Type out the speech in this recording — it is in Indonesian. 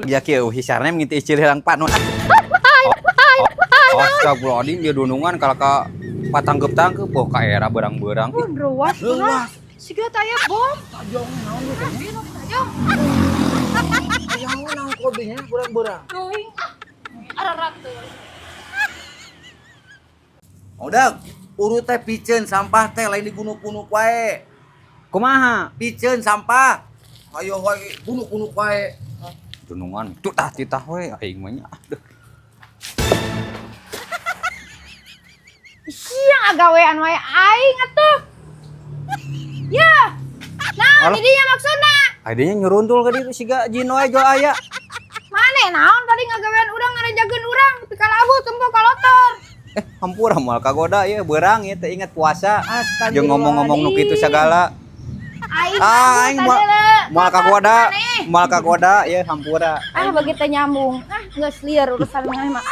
Ya kieu hisarna nginti icil helang panu. Astagfirullahaladzim dia dunungan kalau ka patanggep-tanggep poh ka era berang-berang. Ruas Luas. siga taya bom. Tajong naon gitu. Tajam. Yang nang kodenya berang-berang. Nuing. Ararat tuh. Udah, urut teh piceun sampah teh lain digunuk-gunuk wae. Kumaha? Piceun sampah. Ayo wae gunuk-gunuk wae. Dunungan tuh tah titah we aing mah nya. Siang agawean wae aing atuh. Ya. Nah, Alah. didinya maksudna. Adanya nyuruntul ka dieu siga jin wae jo aya. Mane naon tadi ngagawean urang ngarejageun urang tapi kalabu tempo kalotor. Hampura moal kagoda ye beurang ye teh inget puasa. Astagfirullahaladzim. Jeung ngomong-ngomong nu kitu sagala. Aing Aing moal kagoda, moal kagoda ye hampura. begitu nyambung. Geus lieur urusan mah.